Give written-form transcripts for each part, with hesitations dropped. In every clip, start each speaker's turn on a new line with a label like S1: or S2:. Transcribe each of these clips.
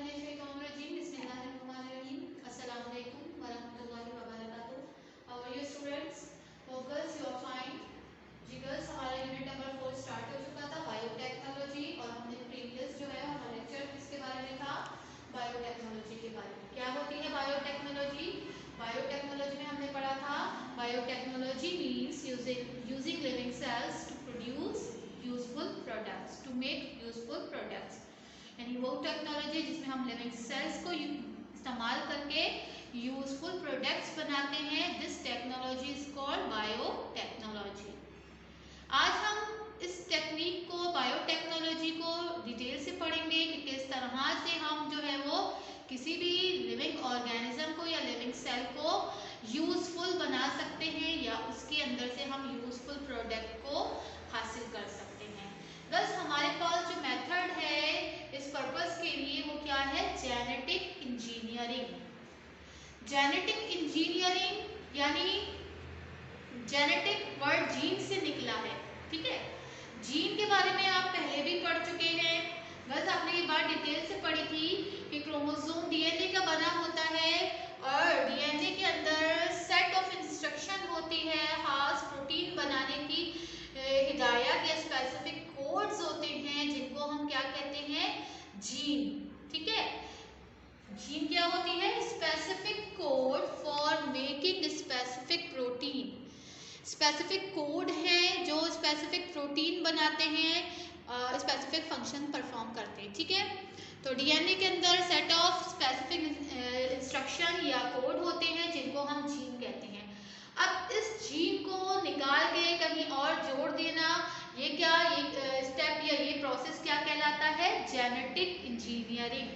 S1: मिनशैतानिर्रजीम बिस्मिल्लाहिर्रहमानिर्रहीम अस्सलाम वालेकुम वरहमतुल्लाहि वबरकातुहू। How are you students? Hope girls you are fine. जी गर्ल्स, हमारा यूनिट नंबर 4 स्टार्ट हो चुका था बायोटेक्नोलॉजी, और हमने प्रीवियस जो है हमारा लेक्चर किसके बारे में था? बायोटेक्नोलॉजी के बारे में। क्या होती है बायोटेक्नोलॉजी? बायोटेक्नोलॉजी में हमने पढ़ा था biotechnology means using living cells to produce useful products, to make useful products. यानी वो टेक्नोलॉजी जिसमें हम लिविंग सेल्स को इस्तेमाल करके यूजफुल प्रोडक्ट्स बनाते हैं। This technology is called biotechnology. आज हम इस टेक्निक को, बायोटेक्नोलॉजी को डिटेल से पढ़ेंगे कि किस तरह से हम जो है वो किसी भी लिविंग ऑर्गेनिज्म को या लिविंग सेल को यूजफुल बना सकते हैं या उसके अंदर से हम यूजफुल प्रोडक्ट को हासिल कर सकते हैं। बस हमारे पास जो मेथड है इस पर्पस के लिए वो क्या है? Genetic engineering. जेनेटिक इंजीनियरिंग यानी जेनेटिक वर्ड जीन से निकला है, ठीक है। जीन के बारे में आप पहले भी पढ़ चुके हैं। बस आपने ये बात डिटेल से पढ़ी थी कि क्रोमोसोम डीएनए का बना होता है और डीएनए के अंदर सेट ऑफ इंस्ट्रक्शन होती है, खास प्रोटीन बनाने की हिदायत या स्पेसिफिक कोड्स होते हैं जिनको हम क्या कहते हैं? जीन, ठीक है। जीन क्या होती है? Specific code for making specific protein. Specific code है जो स्पेसिफिक प्रोटीन बनाते हैं, स्पेसिफिक फंक्शन परफॉर्म करते हैं, ठीक है। तो डीएनए के अंदर सेट ऑफ स्पेसिफिक इंस्ट्रक्शन या कोड होते हैं जिनको हम जीन कहते हैं। अब इस जीन को निकाल के कहीं और जोड़ देना, ये क्या, ये स्टेप या ये प्रोसेस क्या कहलाता है? Genetic engineering.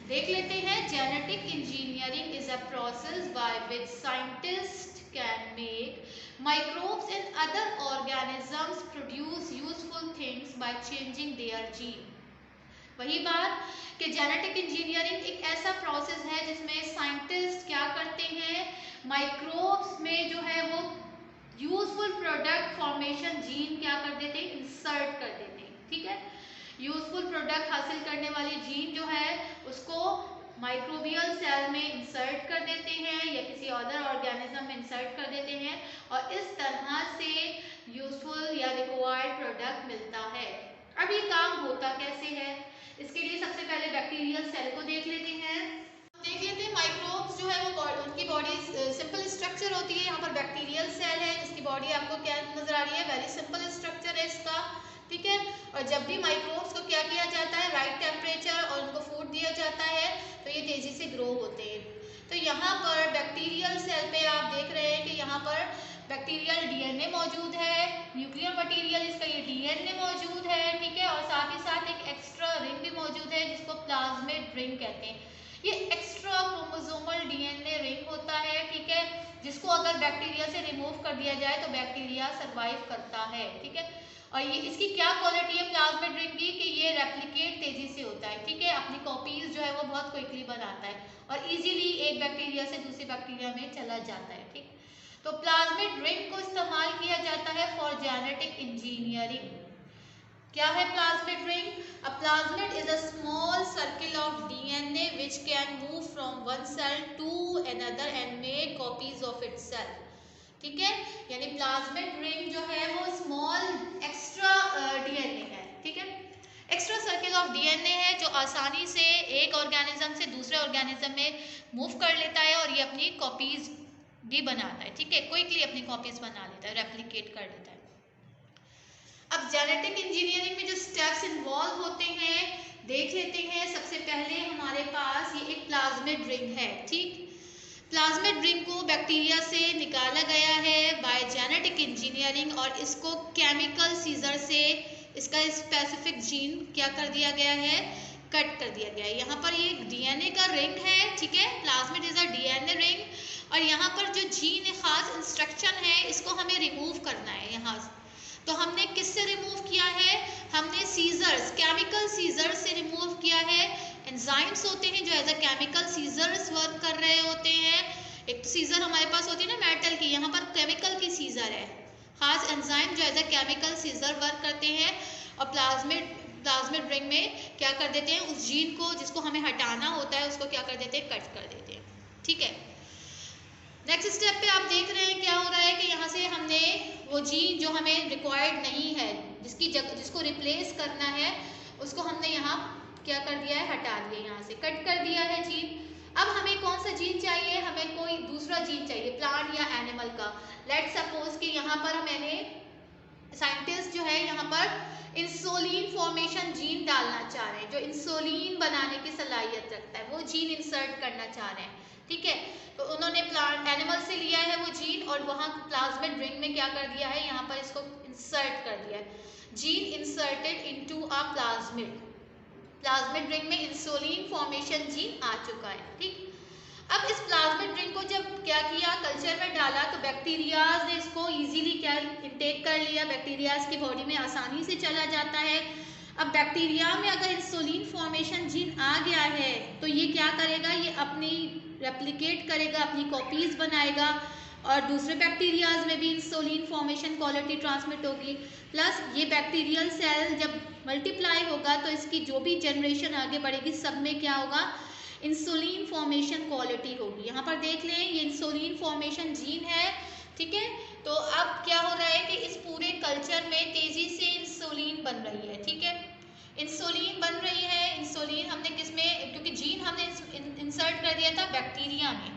S1: देख लेते हैं। Genetic engineering is a process by which scientist can make microbes and other organisms produce useful things by changing their gene। वही बात कि जेनेटिक इंजीनियरिंग एक ऐसा प्रोसेस है जिसमें साइंटिस्ट क्या करते हैं? माइक्रोब्स में जो है वो यूजफुल प्रोडक्ट फॉर्मेशन जीन क्या कर देते हैं? इंसर्ट कर देते हैं, ठीक है। यूजफुल प्रोडक्ट हासिल करने वाली जीन जो है उसको माइक्रोबियल सेल में इंसर्ट कर देते हैं या किसी अदर ऑर्गेनिज्म में इंसर्ट कर देते हैं और इस तरह से यूजफुल या रिक्वायर्ड प्रोडक्ट मिलता है। अब ये काम होता कैसे है? इसके लिए सबसे पहले बैक्टीरियल सेल को देख लेते हैं। देख लेते हैं माइक्रोब्स जो है वो उनकी बॉडी सिंपल स्ट्रक्चर होती है। यहाँ पर बैक्टीरियल सेल है, इसकी बॉडी आपको क्या नजर आ रही है? वेरी सिंपल स्ट्रक्चर है इसका, ठीक है। और जब भी माइक्रोब्स को क्या किया जाता है? राइट टेम्परेचर और उनको फूड दिया जाता है तो ये तेजी से ग्रो होते हैं। तो यहाँ पर बैक्टीरियल सेल पे आप देख रहे हैं कि यहाँ पर बैक्टीरियल डीएनए मौजूद है, न्यूक्लियर मटेरियल इसका ये डीएनए मौजूद है, ठीक है। और साथ ही साथ एक एक्स्ट्रा रिंग भी मौजूद है जिसको प्लाज्मिड रिंग कहते हैं। ये एक्स्ट्रा क्रोमोसोमल डीएनए रिंग होता है, ठीक है, जिसको अगर बैक्टीरिया से रिमूव कर दिया जाए तो बैक्टीरिया सर्वाइव करता है, ठीक है। और ये इसकी क्या क्वालिटी है प्लाज्मिड रिंग की? कि ये रेप्लिकेट तेजी से होता है, ठीक है। अपनी कॉपीज जो है वो बहुत क्विकली बनाता है और इजीली एक बैक्टीरिया से दूसरे बैक्टीरिया में चला जाता है, ठीक। तो प्लाज्मिड रिंग को इस्तेमाल किया जाता है फॉर जेनेटिक इंजीनियरिंग। क्या है plasmid ring? A plasmid is a small circle of DNA which can move from one cell to another and make copies of itself, ठीक है। यानी प्लाज्मिड रिंग जो है वो स्मॉल एक्स्ट्रा डीएनए है, ठीक है। एक्स्ट्रा सर्किल ऑफ डीएनए है जो आसानी से एक ऑर्गेनिज्म से दूसरे ऑर्गेनिज्म में मूव कर लेता है और ये अपनी कॉपीज भी बनाता है, ठीक है। क्विकली अपनी कॉपीज बना लेता है, रेप्लिकेट कर लेता है। अब जेनेटिक इंजीनियरिंग में जो स्टेप्स इन्वॉल्व होते हैं देख लेते हैं। सबसे पहले हमारे पास ये एक प्लाज्मिड रिंग है, ठीक। प्लाज्मिड रिंग को बैक्टीरिया से निकाला गया है बाय जेनेटिक इंजीनियरिंग और इसको केमिकल सीजर से इसका स्पेसिफिक जीन क्या कर दिया गया है? कट कर दिया गया है। यहाँ पर ये डीएनए का रिंग है, ठीक है। Plasmid is a DNA ring और यहाँ पर जो जीन खास इंस्ट्रक्शन है इसको हमें रिमूव करना है यहाँ। तो हमने किससे रिमूव किया है? हमने सीजर्स, केमिकल सीजर्स से रिमूव किया है। एंजाइम्स होते हैं जो as a chemical scissors work कर रहे होते हैं। एक तो सीजर हमारे पास होती है ना मेटल की, यहाँ पर केमिकल की सीजर है। खास एंजाइम जो as a chemical scissor work करते हैं और प्लाज्मिड रिंग में क्या कर देते हैं, उस जीन को जिसको हमें हटाना होता है उसको क्या कर देते हैं, कट कर देते हैं। ठीक है, नेक्स्ट स्टेप पे आप देख रहे हैं क्या हो रहा है कि यहाँ से हमने वो जीन जो हमें रिक्वायर्ड नहीं है, जिसकी जगह जिसको रिप्लेस करना है, उसको हमने यहाँ क्या कर दिया है, हटा दिया, यहाँ से कट कर दिया है जीन। अब हमें कौन सा जीन चाहिए, हमें कोई दूसरा जीन चाहिए प्लांट या एनिमल का। लेट्स सपोज कि यहाँ पर मैंने साइंटिस्ट जो है यहाँ पर इंसुलिन फॉर्मेशन जीन डालना चाह रहे हैं, जो इंसुलिन बनाने की सलाहियत रखता है, वो जीन इंसर्ट करना चाह रहे हैं। ठीक है, तो उन्होंने प्लांट एनिमल से लिया है वो जीन और वहाँ प्लाज्मिड रिंग में क्या कर दिया है, यहाँ पर इसको इंसर्ट कर दिया है। जीन इंसर्टेड इनटू अ प्लाज्मिड रिंग में इंसुलिन फॉर्मेशन जीन आ चुका है। ठीक, अब इस प्लाज्मिड रिंग को जब क्या किया, कल्चर में डाला, तो बैक्टीरियाज ने इसको इजीली क्या इनटेक कर लिया, बैक्टीरियाज की बॉडी में आसानी से चला जाता है। अब बैक्टीरिया में अगर इंसुलिन फॉर्मेशन जीन आ गया है तो ये क्या करेगा, ये अपनी रेप्लिकेट करेगा, अपनी कॉपीज बनाएगा और दूसरे बैक्टीरियाज में भी इंसुलिन फॉर्मेशन क्वालिटी ट्रांसमिट होगी। प्लस ये बैक्टीरियल सेल जब मल्टीप्लाई होगा तो इसकी जो भी जनरेशन आगे बढ़ेगी सब में क्या होगा, इंसुलिन फॉर्मेशन क्वालिटी होगी। यहाँ पर देख लें, ये इंसुलिन फॉर्मेशन जीन है। ठीक है, तो अब क्या हो रहा है कि इस पूरे कल्चर में तेजी से इंसुलिन बन रही है। ठीक है, इंसुलिन बन रही है। इंसुलिन हमने किसमें, क्योंकि जीन हमने इंसर्ट कर दिया था बैक्टीरिया में,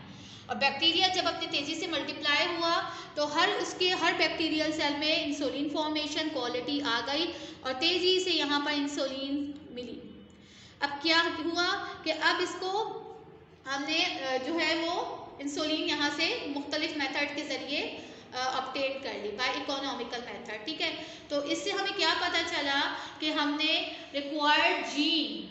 S1: और बैक्टीरिया जब अपनी तेजी से मल्टीप्लाई हुआ तो हर बैक्टीरियल सेल में इंसुलिन फॉर्मेशन क्वालिटी आ गई और तेजी से यहाँ पर इंसुलिन मिली। अब क्या हुआ कि अब इसको हमने जो है वो इंसुलिन यहाँ से मुख्तलिफ मेथड के ज़रिए ऑब्टेन कर ली बाय इकोनॉमिकल मेथड। ठीक है, तो इससे हमें क्या पता चला कि हमने रिक्वायर्ड जीन,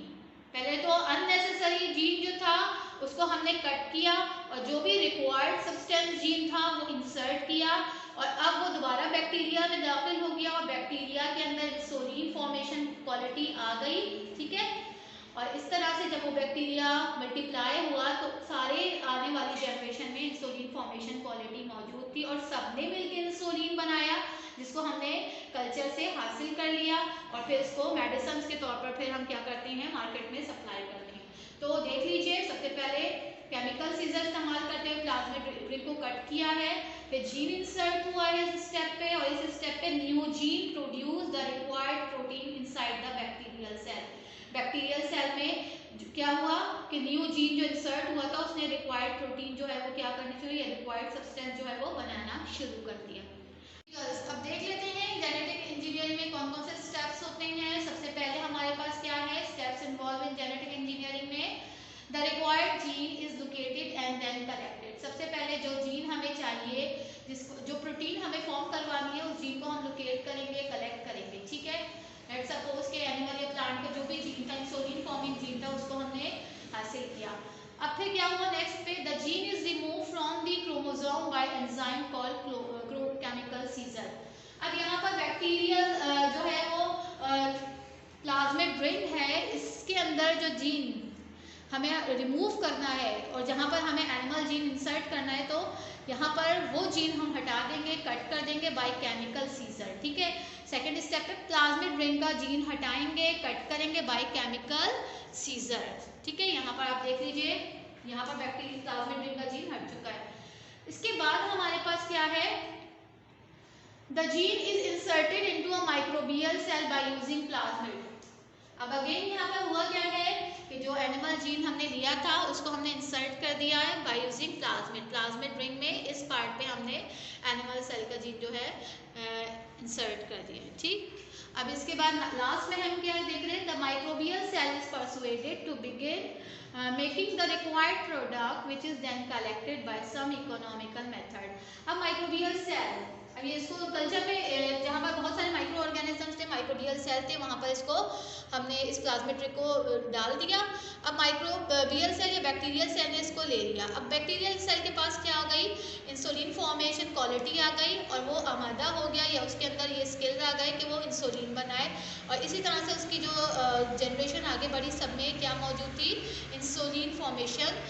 S1: पहले तो अननेसेसरी जीन जो था उसको हमने कट किया और जो भी रिक्वायर्ड सब्सटेंस जीन था वो इंसर्ट किया और अब वो दोबारा बैक्टीरिया में दाखिल हो गया और बैक्टीरिया के अंदर इंसुलिन फॉर्मेशन क्वालिटी आ गई। ठीक है, और इस तरह से जब वो बैक्टीरिया मल्टीप्लाई हुआ तो सारे आने वाली जनरेशन में इंसुलिन फॉर्मेशन क्वालिटी मौजूद थी और सबने मिलकर इंसुलिन बनाया, जिसको हमने कल्चर से हासिल कर लिया और फिर इसको मेडिसिन के तौर पर फिर हम क्या करते हैं, मार्केट में सप्लाई करते हैं। तो देख लीजिए, सबसे पहले केमिकल सीजर इस्तेमाल करते हुए प्लाज्मिड रिंग को कट किया है, फिर जीन इंसर्ट हुआ है इस स्टेप पे और इस स्टेप पे new gene produce the required protein inside the bacterial cell. Bacterial cell में क्या हुआ कि न्यू जीन जो इंसर्ट हुआ था उसने रिक्वायर्ड प्रोटीन जो है वो क्या करनी चाहिए, रिक्वायर्ड सब्सटेंस जो है वो बनाना शुरू कर दिया। अब देख लेते हैं जेनेटिक इंजीनियरिंग में कौन कौन से स्टेप्स होते हैं। सबसे पहले हमारे पास क्या है, steps involve in genetic engineering में the required gene is located and then collected. सबसे पहले जो जीन हमें चाहिए, जिसको जो प्रोटीन हमें फॉर्म करवानी है, उस जीन को हम लोकेट करेंगे, कलेक्ट करेंगे। ठीक है, लेट्स सपोज के एनिमल या प्लांट का जो भी जीन था, इंसुलिन फॉर्मिंग जीन था, उसको हमने हासिल किया। अब फिर क्या हुआ नेक्स्ट पे, the gene is remove from the chromosome by enzyme called chemical scissor. अब यहाँ पर बैक्टीरियल जो है वो प्लाज्मिड रिंग है, इसके अंदर जो जीन हमें रिमूव करना है और जहाँ पर हमें एनिमल जीन इंसर्ट करना है, तो यहाँ पर वो जीन हम हटा देंगे, कट कर देंगे बाय केमिकल सीजर। ठीक है, सेकेंड स्टेप पे प्लाज्मिड रिंग का जीन हटाएंगे, कट करेंगे बाय केमिकल सीजर। ठीक है, यहाँ पर आप देख लीजिए, यहाँ पर बैक्टीरियल प्लाज्मिड रिंग का जीन हट चुका है। इसके बाद हमारे पास क्या है, the gene is inserted into a microbial cell by using plasmid. अब अगेन यहाँ पर हुआ क्या है कि जो एनिमल जीन हमने लिया था उसको हमने इंसर्ट कर दिया है bye using plasmid. Plasmid ring में इस पार्ट पे हमने एनिमल सेल का जीन जो है इंसर्ट कर दिया है। ठीक, अब इसके बाद लास्ट में हम क्या देख रहे हैं, the microbial cell is persuaded to begin making the required product which is then collected by some economical method. अब माइक्रोबियल सेल, अब ये इसको कल्चर में जहाँ पर बहुत सारे माइक्रो ऑर्गेनिजम्स थे, माइक्रोबियल सेल थे, वहाँ पर इसको हमने इस प्लाज्मिड रिंग को डाल दिया। अब माइक्रोबियल सेल या बैक्टीरियल सेल ने इसको ले लिया। अब बैक्टीरियल सेल के पास क्या आ गई, इंसुलिन फॉर्मेशन क्वालिटी आ गई और वो आमादा हो गया या उसके अंदर ये स्किल्स आ गए कि वो इंसुलिन बनाए और इसी तरह से उसकी जो जनरेशन आगे बढ़ी, सब में क्या मौजूद थी, इंसुलिन फॉर्मेशन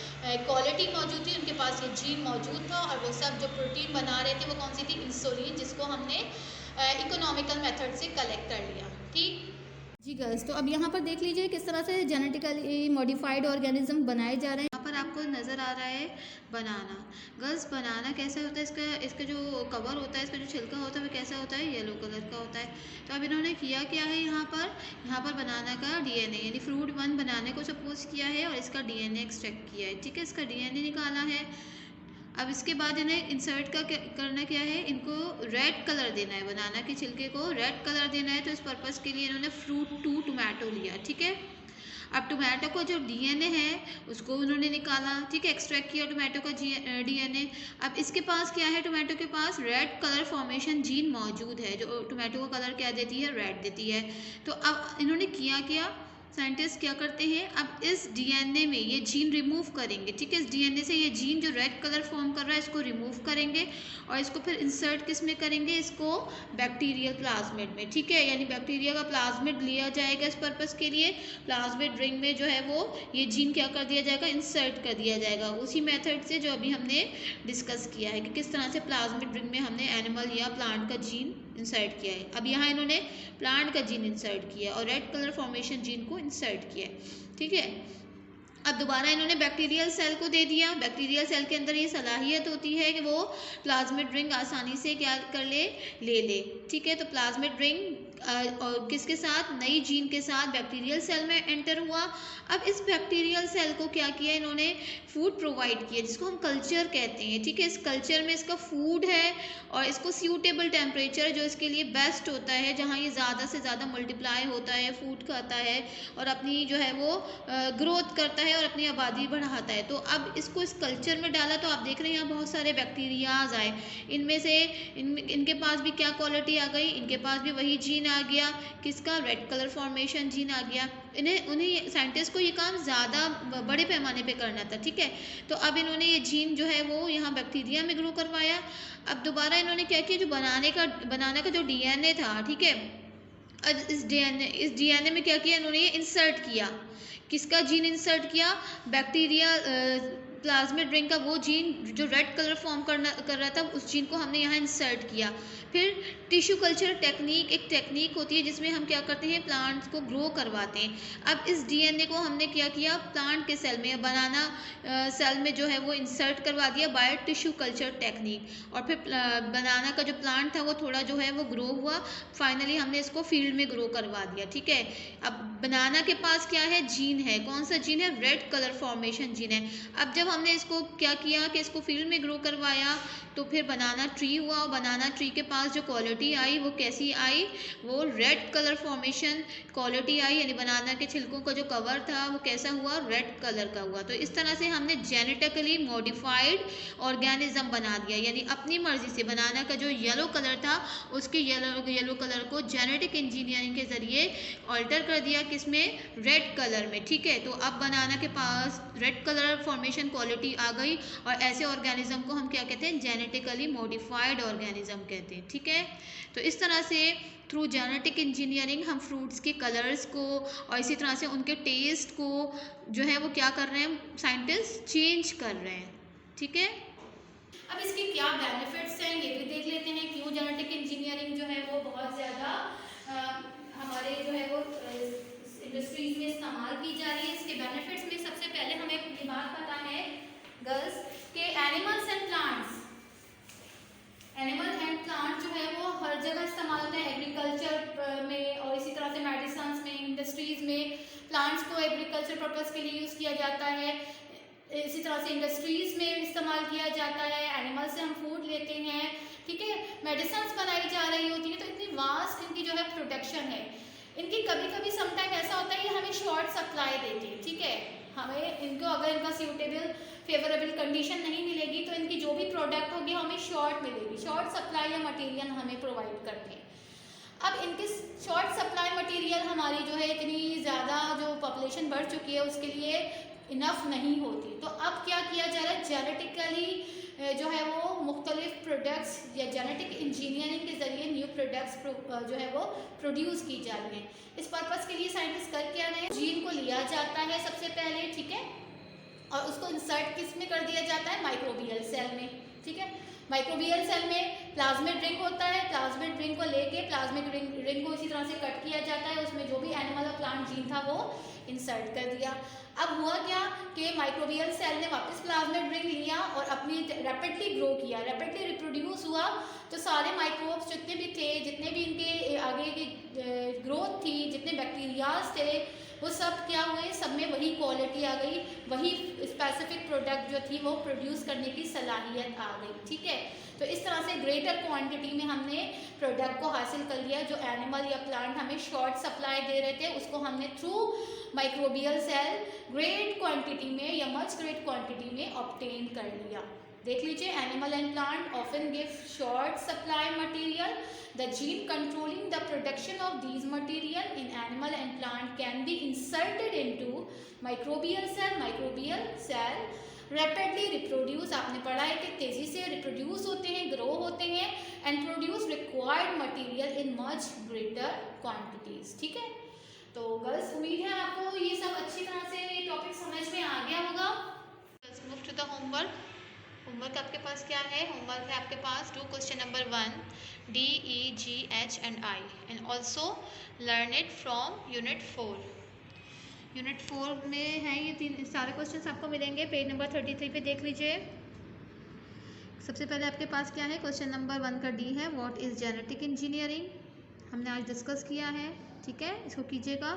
S1: क्वालिटी मौजूद थी, उनके पास ये जीन मौजूद था और वो सब जो प्रोटीन बना रहे थे वो कौन सी थी, इंसुलिन, जिसको हमने इकोनॉमिकल मेथड से कलेक्ट कर लिया। ठीक, जी गर्ल्स, तो अब यहाँ पर देख लीजिए किस तरह से जेनेटिकली मॉडिफाइड ऑर्गेनिज्म बनाए जा रहे हैं। यहाँ पर आपको नज़र आ रहा है बनाना। गर्ल्स, बनाना कैसा होता है, इसका जो कवर होता है, इसका जो छिलका होता है वो कैसा होता है, येलो कलर का होता है। तो अब इन्होंने किया क्या है, यहाँ पर बनाना का डीएनए यानी फ्रूट 1 बनाने को सपोज किया है और इसका डीएनए एक्सट्रैक्ट किया है। ठीक है, इसका डीएनए निकाला है। अब इसके बाद इन्हें इंसर्ट करना क्या है, इनको रेड कलर देना है, बनाना के छिलके को रेड कलर देना है। तो इस पर्पज़ के लिए इन्होंने फ्रूट 2 टोमेटो लिया। ठीक है, अब टोमेटो का जो डीएनए है उसको उन्होंने निकाला। ठीक है, एक्सट्रैक्ट किया टोमेटो का डीएनए। अब इसके पास क्या है, टोमेटो के पास रेड कलर फॉर्मेशन जीन मौजूद है जो टोमेटो का कलर क्या देती है, रेड देती है। तो अब इन्होंने किया क्या, साइंटिस्ट क्या करते हैं, अब इस डीएनए में ये जीन रिमूव करेंगे। ठीक है, इस डीएनए से ये जीन जो रेड कलर फॉर्म कर रहा है इसको रिमूव करेंगे और इसको फिर इंसर्ट किस में करेंगे, इसको बैक्टीरियल प्लाज्मिड में। ठीक है, यानी बैक्टीरिया का प्लाज्मिड लिया जाएगा इस पर्पज़ के लिए। प्लाज्मिड रिंग में जो है वो ये जीन क्या कर दिया जाएगा, इंसर्ट कर दिया जाएगा उसी मेथड से जो अभी हमने डिस्कस किया है कि किस तरह से प्लाज्मिड रिंग में हमने एनिमल या प्लांट का जीन इंसर्ट किया है। अब यहाँ इन्होंने प्लांट का जीन इंसर्ट किया और रेड कलर फॉर्मेशन जीन को इंसर्ट किया। ठीक है, अब दोबारा इन्होंने बैक्टीरियल सेल को दे दिया। बैक्टीरियल सेल के अंदर ये सलाहियत होती है कि वो प्लाज्मिड रिंग आसानी से क्या कर ले। ठीक है, तो प्लाज्मिड रिंग और किसके साथ, नई जीन के साथ बैक्टीरियल सेल में एंटर हुआ। अब इस बैक्टीरियल सेल को क्या किया, इन्होंने फूड प्रोवाइड किया जिसको हम कल्चर कहते हैं। ठीक है, इस कल्चर में इसका फूड है और इसको सूटेबल टेम्परेचर जो इसके लिए बेस्ट होता है, जहाँ ये ज़्यादा से ज़्यादा मल्टीप्लाई होता है, फूड खाता है और अपनी जो है वो ग्रोथ करता है और अपनी आबादी बढ़ाता है। तो अब इसको इस कल्चर में डाला तो आप देख रहे हैं यहाँ बहुत सारे बैक्टीरियाज आए। इनमें से इनके पास भी क्या क्वालिटी आ गई, इनके पास भी वही जीन आ गया, किसका, रेड कलर फॉर्मेशन जीन आ गया। उन्हें साइंटिस्ट को ये काम ज़्यादा बड़े पैमाने पे करना था। ठीक है, तो अब इन्होंने ये जीन जो है वो यहाँ बैक्टीरिया में ग्रो करवाया। अब दोबारा इन्होंने क्या किया, जो बनाना का जो डीएनए था, ठीक है, इस डीएनए में क्या किया इन्होंने, ये इंसर्ट किया। किसका जीन इंसर्ट किया, बैक्टीरिया प्लाज्मिड रिंग का वो जीन जो रेड कलर फॉर्म कर रहा था, उस जीन को हमने यहाँ इंसर्ट किया। फिर टिश्यू कल्चर टेक्निक एक टेक्निक होती है जिसमें हम क्या करते हैं, प्लांट्स को ग्रो करवाते हैं। अब इस डीएनए को हमने क्या किया, प्लांट के सेल में, बनाना सेल में जो है वो इंसर्ट करवा दिया बाय टिश्यू कल्चर टेक्निक। और फिर बनाना का जो प्लांट था वो थोड़ा जो है वो ग्रो हुआ, फाइनली हमने इसको फील्ड में ग्रो करवा दिया। ठीक है, अब बनाना के पास क्या है, जीन है, कौन सा जीन है, रेड कलर फॉर्मेशन जीन है। अब जब हमने इसको क्या किया कि इसको फील्ड में ग्रो करवाया तो फिर बनाना ट्री हुआ और बनाना ट्री के पास जो क्वालिटी आई वो कैसी आई, वो रेड कलर फॉर्मेशन क्वालिटी आई, यानी बनाना के छिलकों का जो कवर था वो कैसा हुआ, रेड कलर का हुआ। तो इस तरह से हमने जेनेटिकली मॉडिफाइड ऑर्गेनिज्म बना दिया, यानी अपनी मर्जी से बनाना का जो येलो कलर था उसके येलो कलर को जेनेटिक इंजीनियरिंग के ज़रिए ऑल्टर कर दिया, किसमें, रेड कलर में। ठीक है, तो अब बनाना के पास रेड कलर फॉर्मेशन क्वालिटी आ गई और ऐसे ऑर्गेनिज्म को हम क्या कहते हैं, जेनेटिकली मॉडिफाइड ऑर्गेनिज्म कहते हैं। ठीक है, तो इस तरह से थ्रू जेनेटिक इंजीनियरिंग हम फ्रूट्स के कलर्स को और इसी तरह से उनके टेस्ट को जो है वो क्या कर रहे हैं, साइंटिस्ट चेंज कर रहे हैं। ठीक है, अब इसके क्या बेनिफिट्स हैं ये भी देख लेते हैं, क्यों जेनेटिक इंजीनियरिंग जो है वो बहुत ज़्यादा हमारे जो है वो इंडस्ट्रीज में इस्तेमाल की जा रही है। इसके बेनिफिट्स में सबसे पहले हमें ये बात पता है गर्ल्स के एनिमल एंड प्लांट जो है वो हर जगह इस्तेमाल होते हैं, एग्रीकल्चर में और इसी तरह से मेडिसिन में, इंडस्ट्रीज में प्लांट्स को एग्रीकल्चर पर्पज़ के लिए यूज़ किया जाता है। इसी तरह से इंडस्ट्रीज में इस्तेमाल किया जाता है, एनिमल से हम फूड लेते हैं। ठीक है, मेडिसिन बनाई जा रही होती है, तो इतनी वास्ट इनकी जो है प्रोडक्शन है। इनकी कभी कभी समटाइम ऐसा होता है कि हमें शॉर्ट सप्लाई देती है। ठीक है, हमें इनको अगर इनका सूटेबल फेवरेबल कंडीशन नहीं मिलेगी तो इनकी जो भी प्रोडक्ट होगी हमें शॉर्ट मिलेगी, शॉर्ट सप्लाई या मटेरियल हमें प्रोवाइड करते हैं। अब इनके शॉर्ट सप्लाई मटेरियल हमारी जो है इतनी ज़्यादा जो पॉपुलेशन बढ़ चुकी है उसके लिए इनफ नहीं होती, तो अब क्या किया जा रहा है, जेनेटिकली जो है वो मुख्तलिफ प्रोडक्ट्स या जेनेटिक इंजीनियरिंग के ज़रिए न्यू प्रोडक्ट्स जो है वो प्रोड्यूस की जा रही हैं। इस पर्पज़ के लिए साइंटिस्ट कर क्या रहे हैं, जीन को लिया जाता है सबसे पहले, ठीक है, और उसको इंसर्ट किस में कर दिया जाता है, माइक्रोबियल सेल में। ठीक है, माइक्रोबियल सेल में प्लाज्मिड रिंग होता है, प्लाज्मिड रिंग को लेके प्लाज्मिड रिंग को इसी तरह तरह से कट किया जाता है, उसमें जो भी एनिमल और प्लांट जीन था वो इंसर्ट कर दिया। अब हुआ क्या कि माइक्रोबियल सेल ने वापस प्लाज्मिड रिंग लिया और अपनी रैपिडली ग्रो किया, रैपिडली रिप्रोड्यूस हुआ। तो सारे माइक्रोब्स जितने भी थे, जितने भी इनके आगे की ग्रोथ थी, जितने बैक्टीरियाज थे, वो सब क्या हुए, सब में वही क्वालिटी आ गई, वही स्पेसिफिक प्रोडक्ट जो थी वो प्रोड्यूस करने की सलाहियत आ गई। ठीक है, तो इस तरह से ग्रेटर क्वांटिटी में हमने प्रोडक्ट को हासिल कर लिया। जो एनिमल या प्लांट हमें शॉर्ट सप्लाई दे रहे थे, उसको हमने through microbial cell great quantity में या मच ग्रेट क्वांटिटी में ऑब्टेन कर लिया। देख लीजिए, animal and plant often give short supply material, the gene controlling the production of these material in animal and plant can be inserted into microbial cell rapidly reproduce। आपने पढ़ा है कि तेजी से रिप्रोड्यूस होते हैं, ग्रो होते हैं and produce required material in much greater quantities. ठीक है, तो गर्ल्स उम्मीद है आपको ये सब अच्छी तरह से ये टॉपिक समझ में आ गया होगा। Let's move to the homework. Homework आपके पास क्या है? होमवर्क है आपके पास do question number 1 D, E, G, H and I and also learn it from unit 4। Unit 4 में है ये तीन सारे क्वेश्चंस आपको मिलेंगे। पेज नंबर 33 पे देख लीजिए। सबसे पहले आपके पास क्या है? क्वेश्चन नंबर 1 का D है, व्हाट इज़ जेनेटिक इंजीनियरिंग, हमने आज डिस्कस किया है। ठीक है, इसको कीजिएगा।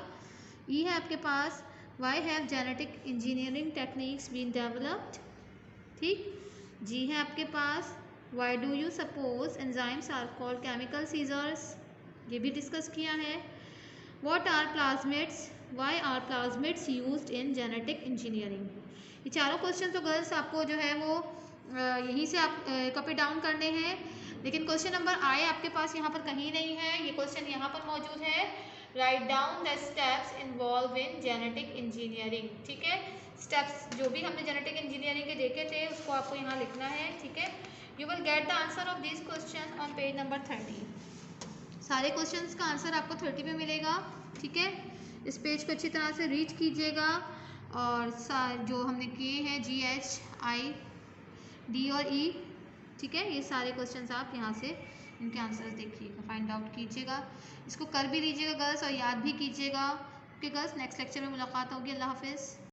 S1: E है आपके पास, why have genetic engineering techniques been developed. ठीक, G है आपके पास, why do you suppose enzymes are called chemical scissors, ये भी डिस्कस किया है। What are plasmids, why are plasmids used in genetic engineering. ये चारों क्वेश्चन तो गर्ल्स आपको जो है वो यहीं से आप कॉपी डाउन करने हैं, लेकिन क्वेश्चन नंबर I आपके पास यहाँ पर कहीं नहीं है, ये क्वेश्चन यहाँ पर मौजूद है। Write down the steps involve in genetic engineering. ठीक है, स्टेप्स जो भी हमने जेनेटिक इंजीनियरिंग के देखे थे उसको आपको यहाँ लिखना है। ठीक है, you will get the answer of this question on page number 30। सारे क्वेश्चंस का आंसर आपको 30 पे मिलेगा। ठीक है, इस पेज को अच्छी तरह से रीड कीजिएगा और जो हमने किए हैं G, H, I, D और E, ठीक है, ये सारे क्वेश्चंस आप यहाँ से इनके आंसर्स देखिएगा, फाइंड आउट कीजिएगा, इसको कर भी लीजिएगा गर्ल्स और याद भी कीजिएगा। ओके गर्ल्स, नेक्स्ट लेक्चर में मुलाकात होगी। अल्लाह हाफिज़।